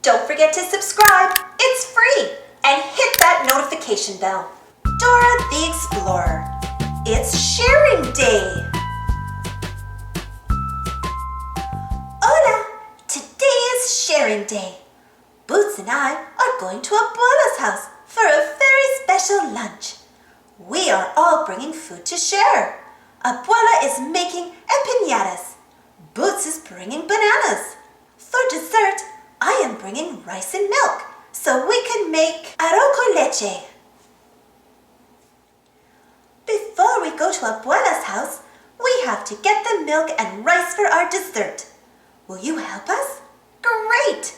Don't forget to subscribe. It's free. And hit that notification bell. Dora the Explorer. It's sharing day. Hola! Today is sharing day. Boots and I are going to Abuela's house for a very special lunch. We are all bringing food to share. Abuela is making empanadas. Boots is bringing bananas. For dessert, I am bringing rice and milk so we can make arroz con leche. Before we go to Abuela's house, we have to get the milk and rice for our dessert. Will you help us? Great!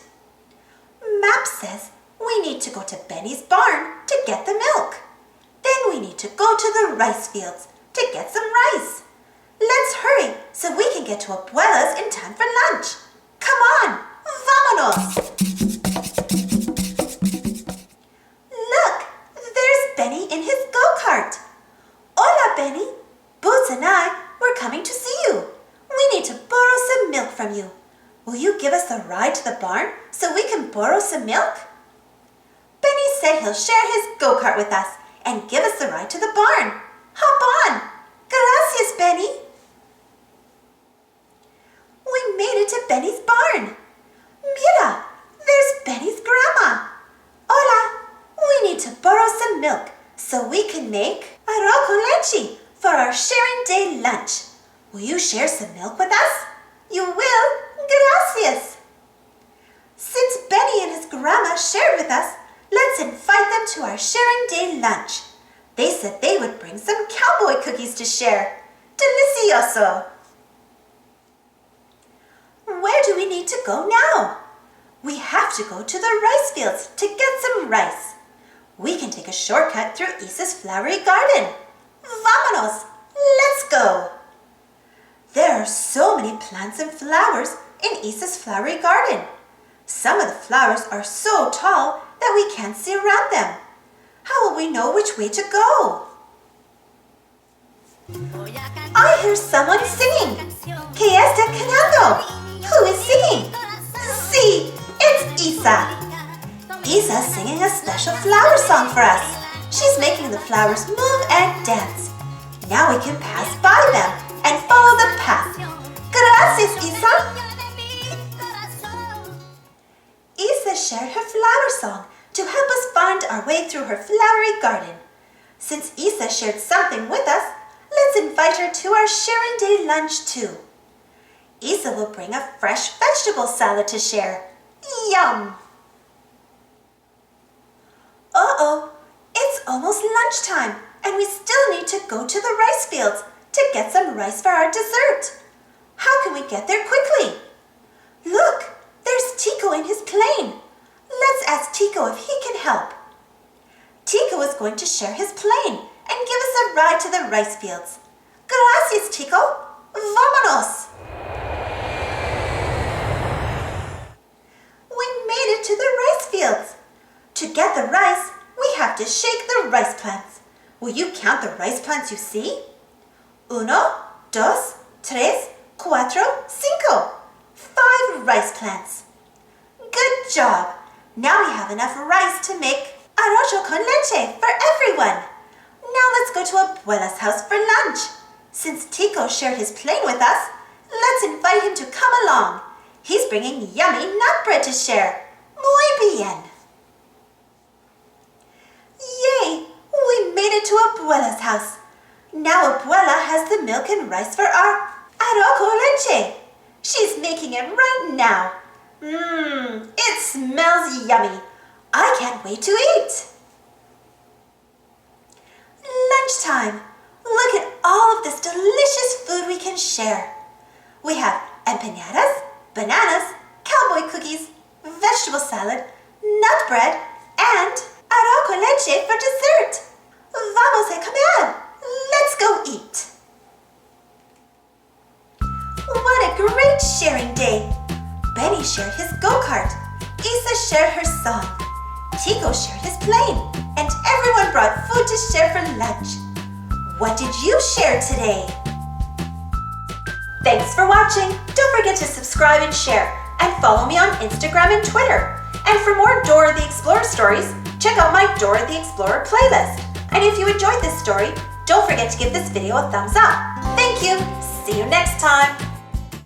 Map says we need to go to Benny's barn to get the milk. Then we need to go to the rice fields to get some rice. Let's hurry so we can get to Abuela's in time for lunch. Come on, vámonos! Look, there's Benny in his go-kart. Hola, Benny. Boots and I were coming to see you. We need to borrow some milk from you. Will you give us a ride to the barn so we can borrow some milk? Benny said he'll share his go-kart with us and give us a ride to the barn. Hop on! Gracias, Benny! We made it to Benny's barn. Mira, there's Benny's grandma. Hola, we need to borrow some milk so we can make arroz con leche for our sharing day lunch. Will you share some milk with us? You will? Gracias. Since Benny and his grandma shared with us, let's invite them to our sharing day lunch. They said they would bring some cowboy cookies to share. Delicioso! Where do we need to go now? We have to go to the rice fields to get some rice. We can take a shortcut through Isa's flowery garden. Vámonos! Let's go! There are so many plants and flowers in Isa's flowery garden. Some of the flowers are so tall that we can't see around them. How will we know which way to go? I hear someone singing. ¿Qué está cantando? Who is singing? See, it's Isa. Isa's singing a special flower song for us. She's making the flowers move and dance. Now we can pass by them and follow the path. Gracias, Isa. Isa shared her flower song to help us find our way through her flowery garden. Since Isa shared something with us, let's invite her to our sharing day lunch too. Isa will bring a fresh vegetable salad to share. Yum! Uh-oh, it's almost lunchtime and we still need to go to the rice fields to get some rice for our dessert. How can we get there quickly? Look, there's Tico in his plane. Let's ask Tico if he can help. Tico is going to share his plane and give us a ride to the rice fields. Gracias, Tico. Vámonos! We made it to the rice fields. To get the rice, we have to shake the rice plants. Will you count the rice plants you see? 1, 2, 3, 4, 5. 5 rice plants. Good job. Now we have enough rice to make arroz con leche for everyone. Now let's go to Abuela's house for lunch. Since Tico shared his plane with us, let's invite him to come along. He's bringing yummy nut bread to share. Muy bien. Yay! We made it to Abuela's house. Now Abuela has the milk and rice for our arroz con leche. She's making it right now. It smells yummy. I can't wait to eat. Lunchtime. Look at all of this delicious food we can share. We have empanadas, bananas, cowboy cookies, vegetable salad, nut bread, and arroz con leche for dessert. Vamos a comer. Let's go eat. What a great sharing day. Benny shared his go-kart. Isa shared her song. Tico shared his plane. And everyone brought food to share for lunch. What did you share today? Thanks for watching. Don't forget to subscribe and share. And follow me on Instagram and Twitter. And for more Dora the Explorer stories, check out my Dora the Explorer playlist. And if you enjoyed this story, don't forget to give this video a thumbs up. Thank you. See you next time.